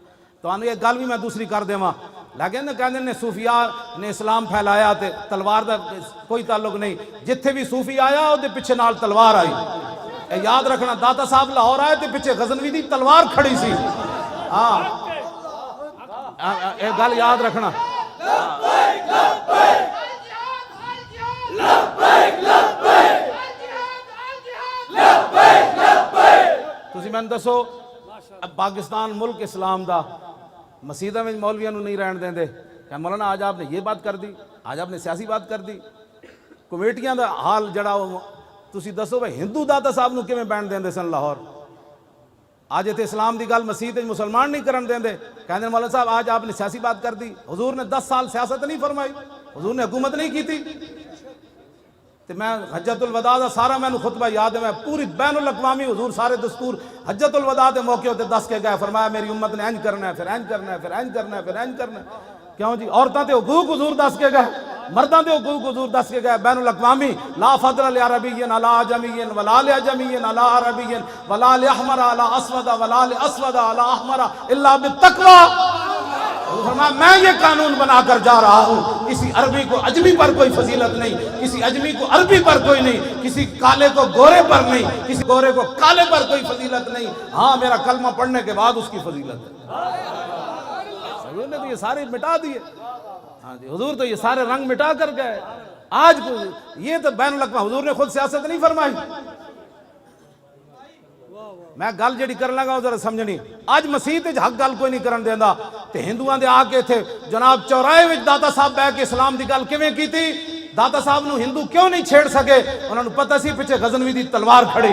تو آنے یہ گل بھی میں دوسری کر دے ماں، لیکن کہندے نے صوفیاء نے اسلام پھیلایا تے تلوار دا کوئی تعلق نہیں، جتھے بھی صوفی آیا او دے پیچھے نال تلوار آئی۔ اے یاد رکھنا داتا صاحب لاہور آئے تے پیچھے غزنوی دی تلوار کھڑی سی۔ ہاں اے گل یاد رکھنا۔ میں دسو پاکستان ملک اسلام دا مسیدہ میں مولویاں نو نہیں رہن دیں دے کہ مولانا آج آپ نے یہ بات کر دی, آج آپ نے سیاسی بات کر دی. کمیٹیاں دا حال جڑا تسی دسو بھائی ہندو داتا صاحب نو کیویں بین دیندے سن لاہور, آج تے اسلام دی گل مسیح تے مسلمان نہیں کرن دیندے, کہندے مولانا صاحب آج آپ نے سیاسی بات کر دی. حضور نے 10 سال سیاست نہیں فرمائی, حضور نے حکومت نہیں کی تھی. تے میں حجت الوداع دا سارا میں خطبہ یاد ہے, میں پوری بین الاقوامی حضور سارے دستور حجت الوداع دے موقع ہوتے دس کے گئے, فرمایا میری امت نے انج کرنا ہے, پھر انج کرنا ہے, پھر انج کرنا ہے, پھر انج کرنا ہے. کیوں جی عورتاں تے حقوق حضور دس کے گئے, مرداں تے حقوق حضور دس کے گئے. بین الاقوامی لا فضل لعربی علی عجمی ولا لعجمی علی عربی ولا لاحمر علی اسود ولا لاسود علی احمر الا بالتقوی. فرمایا میں یہ قانون بنا کر جا رہا ہوں, کسی عربی کو اجمی پر کوئی فضیلت نہیں, کسی اجمی کو عربی پر کوئی نہیں, کسی کالے کو گورے پر نہیں, کسی گورے کو کالے پر کوئی فضیلت نہیں. ہاں میرا کلمہ پڑھنے کے بعد اس کی فضیلت ہے. حضور نے تو یہ سارے مٹا دیے. ہاں جی حضور تو یہ سارے رنگ مٹا کر گئے. آج یہ تو بین الاقوامی حضور نے خود سیاست نہیں فرمائی. میں گل جڑی کر لگا ذرا سمجھنی, اج مسیح تے حق گل کوئی نہیں کرن دیندا تے ہندوؤں دے آ کے تھے جناب چوراہے وچ داتا صاحب بیٹھ کے اسلام دی گل کیویں کیتی. داتا صاحب نو ہندو کیوں نہیں چھیڑ سکے, انہاں نو پتہ سی پیچھے غزنوی دی تلوار کھڑی,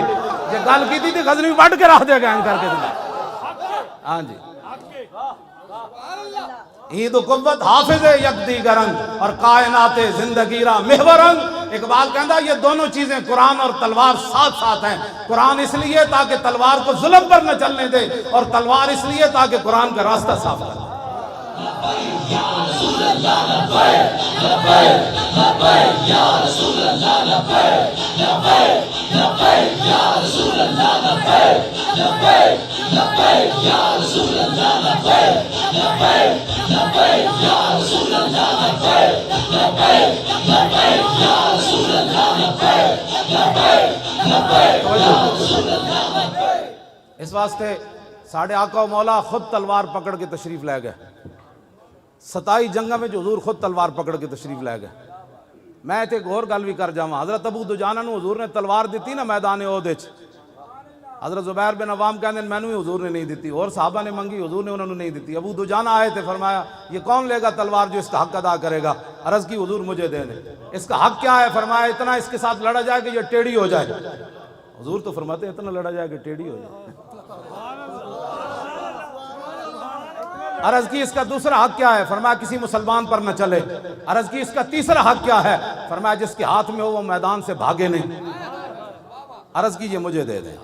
جے گل کیتی تے غزنوی وڈ کے رکھ دے گا کر کے. ہاں جی عید و قوت حافظ یکدی گرنگ اور کائنات زندگی را محورنگ. اقبال کہندا یہ دونوں چیزیں قرآن اور تلوار ساتھ ساتھ ہیں. قرآن اس لیے تاکہ تلوار کو ظلم پر نہ چلنے دے, اور تلوار اس لیے تاکہ قرآن کا راستہ صاف کر دے. اس واسطے ساڑھے آقا و مولا خود تلوار پکڑ کے تشریف لے گئے. 27 جنگاں میں جو حضور خود تلوار پکڑ کے تشریف لے گئے. میں تے ایک اور گل بھی کر جاواں, حضرت ابو دجانہ نو حضور نے تلوار دیتی نا میدان احد وچ, حضرت زبیر بن عوام کہندے مینوں ہی حضور نے نہیں دیتی, اور صحابہ نے منگی, حضور نے انہوں نے نہیں دیتی. ابو دجانہ آئے تھے, فرمایا یہ کون لے گا تلوار جو اس کا حق ادا کرے گا؟ عرض کی حضور مجھے دے دیں. اس کا حق کیا ہے؟ فرمایا اتنا اس کے ساتھ لڑا جائے کہ یہ ٹیڑھی ہو جائے. حضور تو فرماتے ہیں اتنا لڑا جائے کہ ٹیڑھی ہو جائے. عرض کی اس کا دوسرا حق کیا ہے؟ فرمایا کسی مسلمان پر نہ چلے. عرض کی اس کا تیسرا حق کیا ہے؟ فرمایا جس کے ہاتھ میں ہو وہ میدان سے بھاگے نہیں. عرض کی یہ مجھے دے دیں.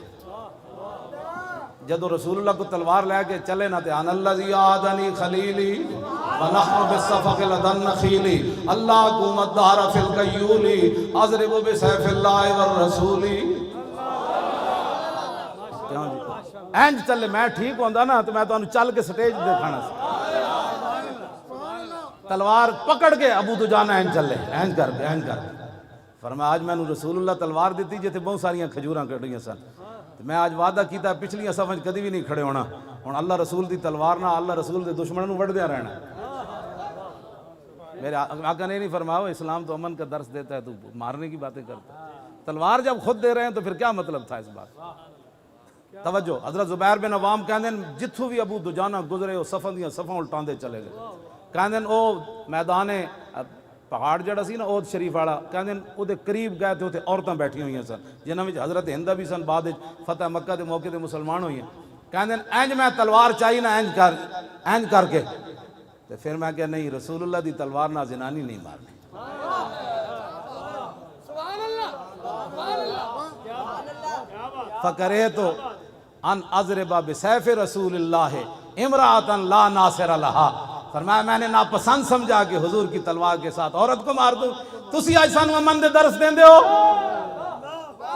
جدو رسول اللہ کو تلوار لے کے چلے نہ تے ان الذی عادنی خلیلی ونحن بالصفق لدن نخیلی اللہ حکومت دار فی القیولی اضرب بسیف اللہ والرسولی. اینج چلے میں ٹھیک ہوندا نا تو میں تو چل کے سٹیج دکھانا سی. تلوار پکڑ کے ابو دجانہ اینج چلے, اینج کر کے, اینج کر کے. فرمایا آج میں نے رسول اللہ تلوار دیتی جیتے بہت ساریاں کھجوراں کٹیاں سن, میں آج وعدہ کیتا پچھلیاں صفاں کدی بھی نہیں کھڑے ہونا. ہن اللہ رسول دی تلوار نہ اللہ رسول دے دشمنوں نوں وڈدیاں رہنا. میرے آقا نے نہیں فرمایا اسلام تو امن کا درس دیتا ہے, تو مارنے کی باتیں کرتا ہے. تلوار جب خود دے رہے ہیں تو پھر کیا مطلب تھا اس بات. توجہ, حضرت زبیر بن عوام کہندے جتھوں بھی ابو دجانہ گزرے وہ صفاں دیاں صفاں الٹاندے چلے گئے. کہندے او میدان پہاڑ جڑا سی نا احد شریف والا, کہندے او دے قریب گئے تے اوتھے عورتاں بیٹھی ہوئیاں سن جنہاں وچ حضرت ہندہ بھی سن, بعد فتح مکہ دے موقع تے مسلمان ہوئی ہیں. کہندے اینج میں تلوار چاہی نا اینج کر کے, تے پھر میں کہ نہیں رسول اللہ دی تلوار نہ زنانی نہیں مارنی. فکرہتو ان اضرب بسیف رسول اللہ امرأۃ لا ناصر لہا. فرمایا میں نے ناپسند سمجھا کہ حضور کی تلوار کے ساتھ عورت کو مار دوں. تسی آج سانو امن دے درس دیندے ہو.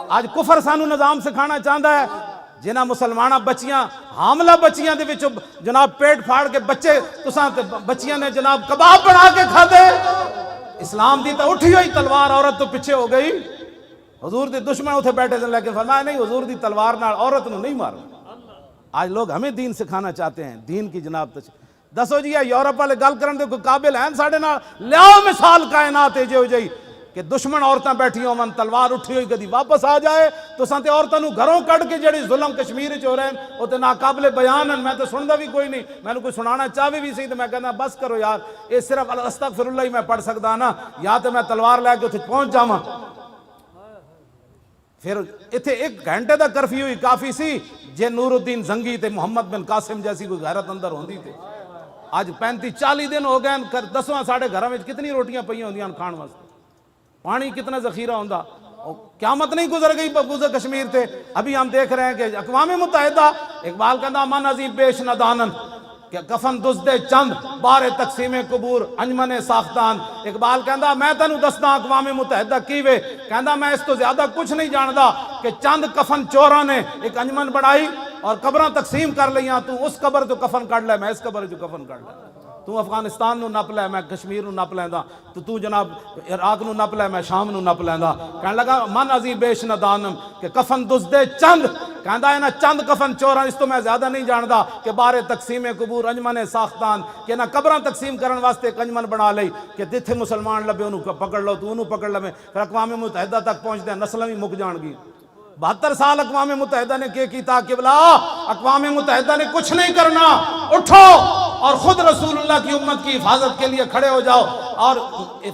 آج کفر سانو نظام سکھانا چاہتا ہے. جنہاں مسلمانہ بچیاں حاملہ بچیاں دے وچ جناب پیٹ پھاڑ کے بچے تساں بچیاں نے جناب کباب بنا کے کھا دے. اسلام دی تو اٹھی ہوئی تلوار, عورت تو پیچھے ہو گئی. حضور دے دشمن اتھے بیٹھے تھے, لیکن فرمایا نہیں حضور دی تلوار نال عورت نو نہیں مارنا. آج لوگ ہمیں دین سکھانا چاہتے ہیں, دین کی جناب دسو جی یورپ والے گل کرن دے کوئی قابل ہیں ساڈے نال؟ لیاؤ مثال کائنات جے ہو جئی. کہ دشمن عورتاں بیٹھی ہون تلوار اٹھی ہوئی کدی واپس آ جائے تو سانتے عورتوں گھروں کٹ کے جڑی ظلم کشمیر چ ہو رہے ہیں وہ تو ناقابل بیان ہیں. میں تو سندا بھی کوئی نہیں, میں نے کوئی سنانا چاہے بھی سی تو میں کہنا بس کرو یار, یہ صرف استغفر اللہ ہی میں پڑھ سکتا نا, یا تو میں تلوار لے کے اتنے پہنچ جاواں. پھر اتنے 1 گھنٹے دا کرفیو ہی کافی سی جے نور الدین زنگی تے محمد بن قاسم جیسی کوئی غیرت اندر ہوندی تے. آج 35-40 دن ہو گئے, 10واں ساڑھے گھراں وچ کتنی روٹیاں پئی ہوندیاں کھان واسطے, پانی کتنا ذخیرہ ہوندا. قیامت نہیں گزر گئی گزر کشمیر تے. ابھی ہم دیکھ رہے ہیں کہ اقوام متحدہ, اقبال کہندا من عظیم بیش ندانن کہ کفن دزدے چند بار تقسیم قبور انجمن ساختان. اقبال کہندا میں تینوں دسدا اقوام متحدہ کیوے, کہندا میں اس تو زیادہ کچھ نہیں جاندا کہ چند کفن چوراں نے ایک انجمن بڑھائی اور قبراں تقسیم کر لیاں. تو اس قبر تو کفن کڈ لے, میں اس قبر جو کفن کڈ لے. تو افغانستان نو نپ لے, میں کشمیر نو نپ لیندا. تو جناب عراق نو نپ لے, میں شام نو نپ لیندا. کہنے لگا من عظیم بیش ندانم کہ کفن دزدے چند, کہندا ہے نا چند کفن چوراں, اس تو میں زیادہ نہیں جاندا کہ بارے تقسیم قبور انجمن ساختان, کہ نہ قبراں تقسیم کرن واسطے ایک انجمن بنا لئی کہ جتھے مسلمان لبے انہوں پکڑ لو, تو انہوں پکڑ لوے. پھر اقوام متحدہ تک پہنچتے ہیں, نسلیں بھی مک جان گی. 72 سال اقوام متحدہ نے کیتا کہ بلا اقوام متحدہ نے کچھ نہیں کرنا, اٹھو اور خود رسول اللہ کی امت کی حفاظت کے لیے کھڑے ہو جاؤ. اور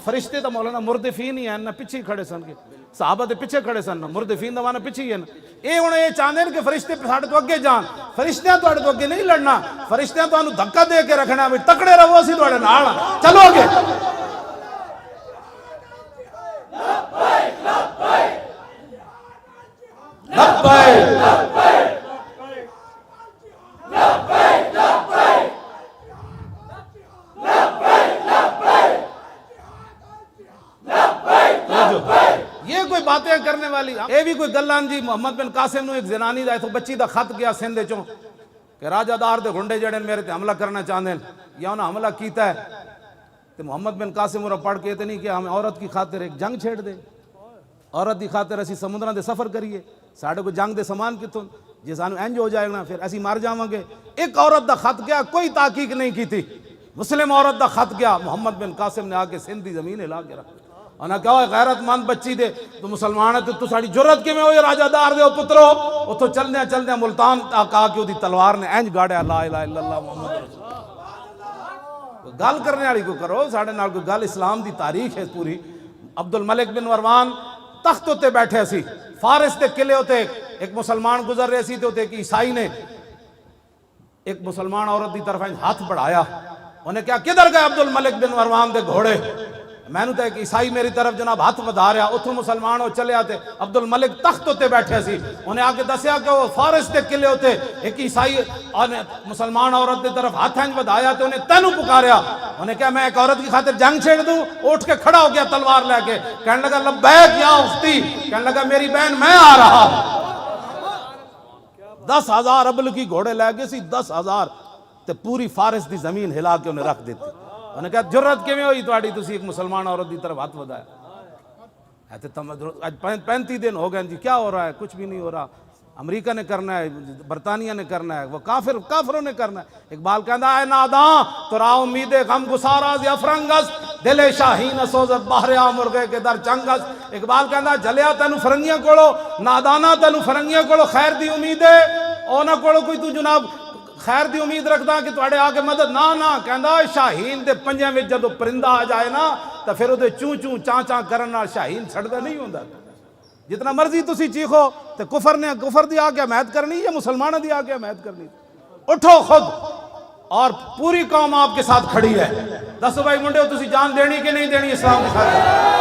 فرشتے تو مولانا مردفین ہی ہیں نا, پیچھے کھڑے سن کے صحابہ دے پیچھے کھڑے سن, مردفین دا معنی پیچھے ہی ہے نا. یہ ہن یہ چاہندے ہیں کہ فرشتے ساڈے تو اگے جان, فرشتیاں تواڈے تو اگے نہیں لڑنا, فرشتیاں تانوں دھکا دے کے رکھنا بھی تکڑے رہو, اسی تواڈے نال چلو اگے. یہ کوئی باتیں کرنے والی, یہ بھی کوئی گلان جی. محمد بن قاسم نو ایک زنانی دا تو بچی دا خط گیا سندھ چوں کہ راجہ دار دے گھنڈے جڑے میرے تے حملہ کرنا چاہندے ہیں یا انہاں حملہ کیتا ہے. تو محمد بن قاسم انہاں پڑھ کے تے نہیں کہ ہم عورت کی خاطر ایک جنگ چھیڑ دے, عورت دی خاطر اسی سمندراں دے سفر کریے, ساڈے کو جنگ دے سامان کتوں جے سانو انج ہو جائے نا پھر اسی مار جاواں گے. ایک عورت دا خط گیا, کوئی تحقیق نہیں کی تھی, مسلم عورت دا خط گیا, محمد بن قاسم نے آ کے سندھ دی زمین ہلا کے رکھ. انہاں کہا غیرت مند بچی دے تو مسلمان ہے تو ساڑی جرت کے میں ہوئی راجہ دار دے پترو, وہ تو چلنے ملتان کہا کہ وہ دی تلوار نے اینج گاڑیا لا الہ الا اللہ محمد رسول اللہ. گل کرنے والی کو کرو, ساڑھے نال کوئی گل اسلام دی تاریخ ہے پوری. عبد الملک بن مروان تخت ہوتے بیٹھے سی, فارس تے قلعے ہوتے, ایک مسلمان گزر رہے سی, تو ایک عیسائی نے ایک مسلمان عورت دی طرف ہاتھ بڑھایا. انہیں کہا کدھر گئے عبد الملک بن مروان دے گھوڑے, میں نے تو ایک عیسائی میری طرف جناب ہاتھ بدا رہا, اتھوں مسلمان ہو چلے آتے. عبد الملک تخت ہوتے بیٹھے سی, انہیں آ کے دسیا کہ وہ فارس تے قلعے ہوتے ایک عیسائی اور مسلمان عورت دی طرف ہاتھ بدایا, تو انہیں تینوں پکاریا. انہیں کہا میں ایک عورت کی خاطر جنگ چھیڑ دوں, اٹھ کے کھڑا ہو گیا تلوار لے کے, کہنے لگا لبیک یا اختی, کہنے لگا میری بہن میں آ رہا. 10,000 ابل کی گھوڑے لے گئے سی, 10,000 تے پوری فارس دی زمین ہلا کے انہیں رکھ دیتی. انہیں کہا جرت کیویں ہوئی تواڈی, تسی ایک مسلمان عورت دی طرف ہاتھ بدایا. آج 35 دن ہو گئے جی, کیا ہو رہا ہے؟ کچھ بھی نہیں ہو رہا. امریکہ نے کرنا ہے, برطانیہ نے کرنا ہے, وہ کافروں نے کرنا ہے. اقبال کہندا ہے ناداں تو را امید غم گساراز یا فرنگس, دل شاہین سوزت بہریا مرغے کے در چنگس. اقبال کہندا جلیا تینوں فرنگیاں کولو, نادانا تینوں فرنگیاں کولو خیر دی امید ہے, اونا کولو کوئی تو جناب خیر دی امید رکھدا کہ تواڈے آ کے مدد نہ کہندا شاہین دے پنجے وچ جدوں پرندہ آ جائے نا تے پھر اودے چوں چوں چاں چاں کرن نال شاہین چھڑدا نہیں ہوندا. جتنا مرضی تسی چیخو تے کفر دی آ کے حمایت کرنی یا مسلمانوں دی آ کے حمایت کرنی. اٹھو خود, اور پوری قوم آپ کے ساتھ کھڑی ہے. دسو بھائی منڈے تسی جان دینی کہ نہیں دینی اسلام کی خاطر؟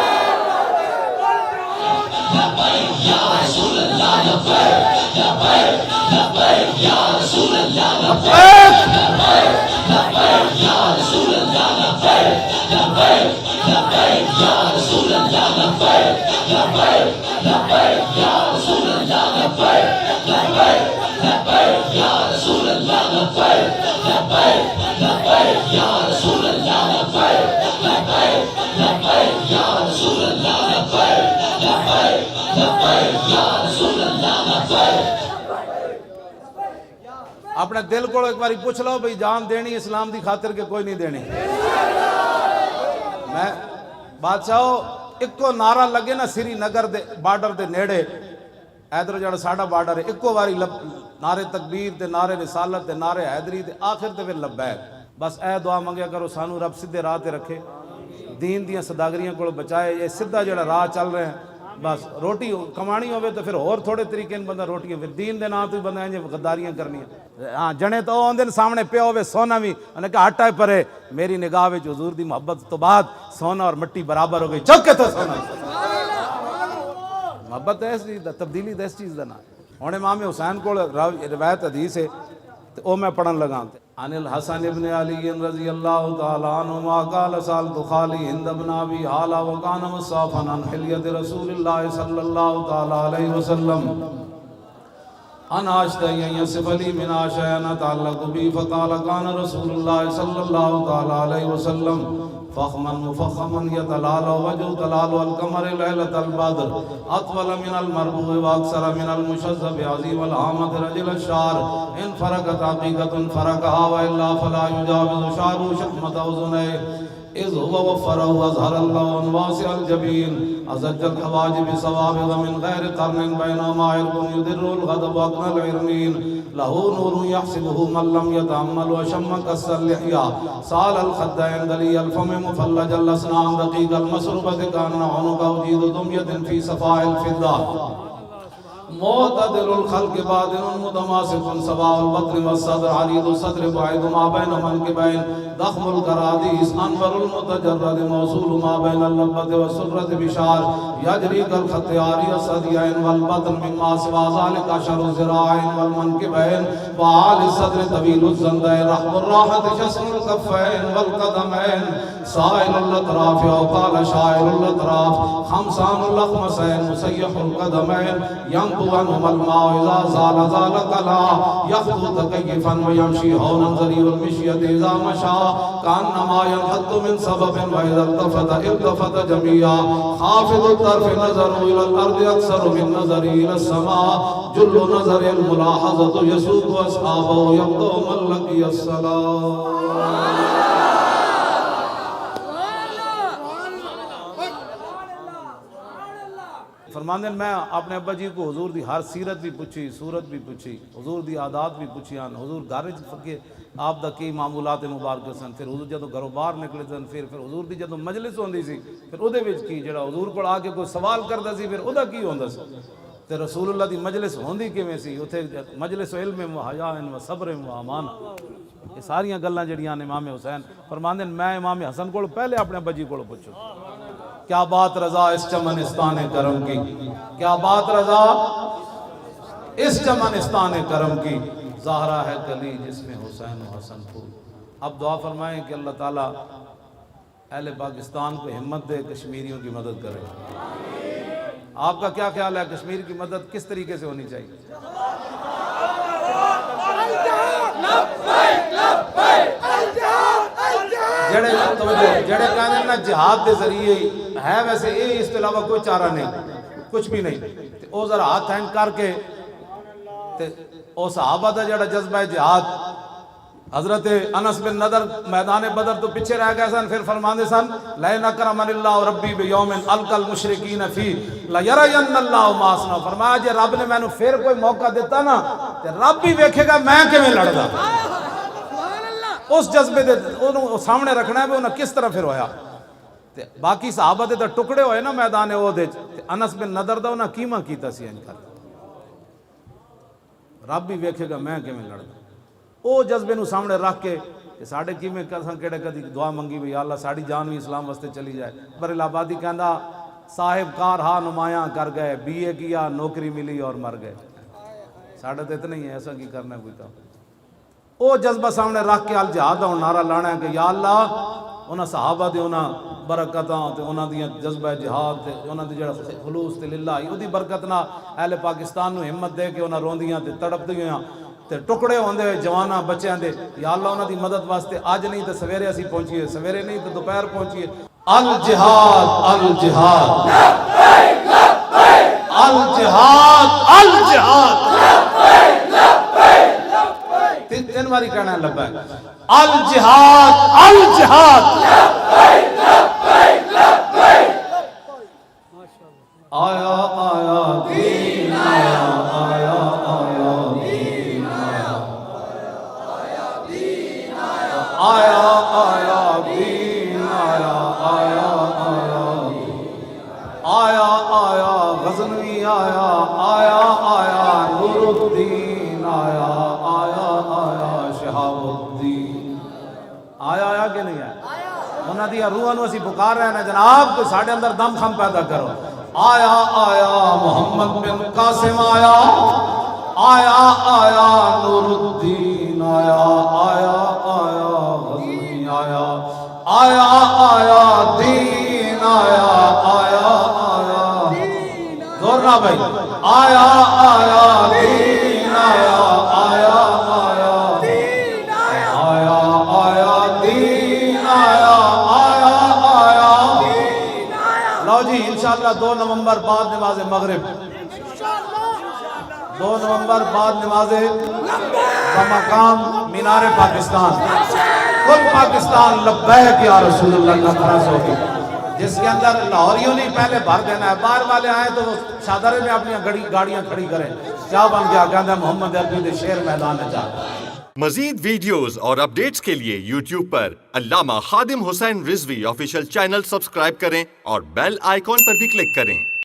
اپنے دل کو ایک باری پوچھ لو بھئی جان دینی اسلام دی خاطر کے کوئی نہیں دینی. میں بادشاہو ਇੱਕੋ ਨਾਰਾ ਲੱਗੇ ਨਾ ਸ੍ਰੀ ਨਗਰ ਦੇ ਬਾਰਡਰ ਦੇ ਨੇੜੇ, ਇਧਰ ਜਿਹੜਾ ਸਾਡਾ ਬਾਰਡਰ ਹੈ, ਇੱਕੋ ਵਾਰੀ ਨਾਰੇ ਤਕਬੀਰ ਤੇ ਨਾਰੇ ਰਿਸਾਲਤ ਤੇ ਨਾਰੇ ਹੈਦਰੀ ਤੇ ਆਖਿਰ ਤੇ ਫਿਰ ਲੱਬੈਕ। ਬਸ ਇਹ ਦੁਆ ਮੰਗਿਆ ਕਰੋ ਸਾਨੂੰ ਰੱਬ ਸਿੱਧੇ ਰਾਹ ਤੇ ਰੱਖੇ, دین دیاں صداگریاں کو بچائے، یہ سدھا جڑا راہ چل رہے ہیں، بس روٹی کمانی ہوئے تو پھر اور تھوڑے طریقے بندہ روٹیاں، پھر دین دے نام تو بندہ ہیں غداریاں کرنی ہیں۔ ہاں جنے تو آن سامنے پیا ہوئے سونا بھی، انہیں کہا ہٹا پرے، میری نگاہ وچ حضور دی محبت تو بعد سونا اور مٹی برابر ہو گئی، چوکے تو سونا۔ محبت ہے اس چیز دا، تبدیلی دا اس چیز دا نا۔ ہن امام حسین کو روایت حدیث ہے تو او میں پڑھن لگا، عن الحسن ابن علی رضی اللہ تعالی عنہما قال سألت خالی ہند بن ابی حالہ وکان مصافا عن حلیت رسول اللہ صلی اللہ تعالی علیہ وسلم ان اشتہی ان یصف لی من اشیاء تعلق بی فقال کان رسول اللہ صلی اللہ تعالی علیہ وسلم فخما مفخما يتلال وجه تلال القمر ليلة البدر اطول من المربوع واكثر من المشذب عظيم الهامة رجل الشعر ان فرقت حقيقة فرقها والا فلا يجاوز شعره شحمة اذنيه اذ هو وفره اظهر اللون واسع الجبين ازج الحواجب صوابغ من غير قرن بينما عرق يدر الغضب واقنى العرنين له نور يحسبه من لم يتأمل وشم كس اللحية سال الخدين دلي الفم مفلج الاسنان دقيق المسربة كان عنق وجيد دمية في صفاء الفضة معتدل الخلق باطن متماسك سواء البطن والصدر عريض الصدر بعيد ما بين منكبين ضخم الكراديس انور المتجرد موصول ما بين اللبة والسرة بشار يجري كالخط عاري الصديين والبطن مما سوى ذلك اشهر الذراعين والمنكبين وعالي الصدر طويل الزندين رحم الراحة شسر الكفين والقدمين سائل الاطراف او قال شائر الاطراف خمسان الاخمسين مسيح القدمين ينبو عنهما الماء اذا زال زال كلا يخطو تكيفا ويمشي هونا ذريع المشية اذا مشى كانما ينحط من سبب واذا التفت جميعا خافض الطرف نظر الى الارض اكثر من نظر الى السماء جل نظر الملاحظة يسوق اصحابه يبدو من لقي الصلاة۔ فرماندے میں اپنے ابا جی کو حضور دی ہر سیرت بھی پوچھی، صورت بھی پوچھی، حضور دی عادات بھی پوچھی، حضور گھر کے آپ دا کی معمولات مبارک سن، پھر حضور جدو گھروں باہر نکلے سن، پھر حضور دی جدو مجلس ہوندی سی پھر او دے وچ کی جڑا حضور کو آ کے کوئی سوال کردا سی پھر او دا کی ہوندا سی، تے رسول اللہ دی مجلس ہوندی کیویں سی، اوتھے مجلس علم و حیا و صبر و امان، یہ ساریاں گلاں جڑیاں امام حسین فرماندے میں امام حسن کو پہلے اپنے ابا جی کو پوچھو کیا بات رضا اس چمنستان کرم کی، کیا بات رضا اس چمنستان کرم کی، زہرا ہے گلی جس میں حسین و حسن پھول۔ اب دعا فرمائیں کہ اللہ تعالیٰ اہل پاکستان کو ہمت دے، کشمیریوں کی مدد کرے۔ آپ کا کیا خیال ہے کشمیر کی مدد کس طریقے سے ہونی چاہیے؟ جڑے کہنے نا جہاد دے ذریعے ہے، ویسے یہ اس کے علاوہ کوئی چارہ نہیں، کچھ بھی نہیں۔ او ذرا ہاتھ ہینگ کر کے او صحابہ دا جڑا جذبہ جہاد، حضرت انس بن نضر میدان بدر تو پیچھے رہ گئے سن، پھر فرماندے سن لَئِنْ أَكْرَمَنِ اللَّهُ رَبِّي بِيَوْمٍ أَلْقَى الْمُشْرِكِينَ فِيهِ لَيَرَيَنَّ اللَّهُ مَا أَصْنَعُ، فرمایا جے رب نے مینوں پھر کوئی موقع دیتا نا تے رب بھی ویکھے گا میں کیویں لڑدا، اس جذبے دے انہوں سامنے رکھنا ہے بھی انہوں کس طرح پھر ہویا۔ باقی صحابہ دے ٹکڑے ہوئے نا میدان احد وچ، انس بن نضر دا انہاں کیما کیتا سی انج کر، رب بھی ویکھے گا میں کیویں لڑدا، او جذبے نو سامنے رکھ کے کہ ساڈے کیویں کساں کیڑے کدی دعا منگی بھی یا اللہ ساڈی جان بھی اسلام واسطے چلی جائے۔ بریل آبادی کہندا صاحب کار ہاں نمایاں کر گئے، بی اے کیا نوکری ملی اور مر گئے، ساڈے تے اتنا ہی ہے، ایسا کی کرنا ہے کوئی کام۔ او جذبہ سامنے رکھ کے الجہاد دا نعرہ لانا ہے کہ یا اللہ انہاں صحابہ دے انہاں برکتاں تے انہاں دی جذبہ جہاد تے انہاں دی جڑا خلوص تے للہ او دی برکت نال اہل پاکستان نو ہمت دے کے انہاں روندیاں تے تڑپدیاں تے ٹکڑے ہوندے جواناں بچیاں دے، یا اللہ انہاں دی مدد واسطے اج نہیں تے سویرے اسی پہنچیے، سویرے نہیں تے دوپہر پہنچیے۔ الجہاد الجہاد لبیک لبیک، الجہاد الجہاد لبیک لبیک، تین باری کہنا ہے لبیک، الجہاد الجہاد لبیک لبیک لبیک، غزنوی آیا آیا آیا نورالدین آیا آیا آیا شہاب الدین آیا آیا کہ نہیں آیا انہاں دی روحاں نو اسی پکار رہے ہیں جناب کہ ساڈے اندر دم خم پیدا کرو آیا آیا محمد بن قاسم آیا آیا آیا نورالدین آیا آیا آیا غزنوی آیا آیا آیا دین آیا آیا آیا زور نہ بھائی آیا آیا دین آیا آیا آیا آیا آیا دین آیا آیا آیا لو جی انشاءاللہ 2 نومبر بعد نماز مغرب 2 نومبر بعد نماز بمقام مینار پاکستان کل پاکستان لبیک یا رسول اللہ کا خراس ہوگی جس کے اندر لاہوریوں نے پہلے بھر دینا ہے باہر والے آئیں تو وہ شادرے میں اپنی گاڑیاں کھڑی کریں کیا بن گیا کہتا ہے محمد عربی دے شیر میدان میں جا مزید ویڈیوز اور اپڈیٹس کے لیے یوٹیوب پر علامہ Khadim Hussain Rizvi official channel subscribe کریں اور بیل آئیکن پر بھی کلک کریں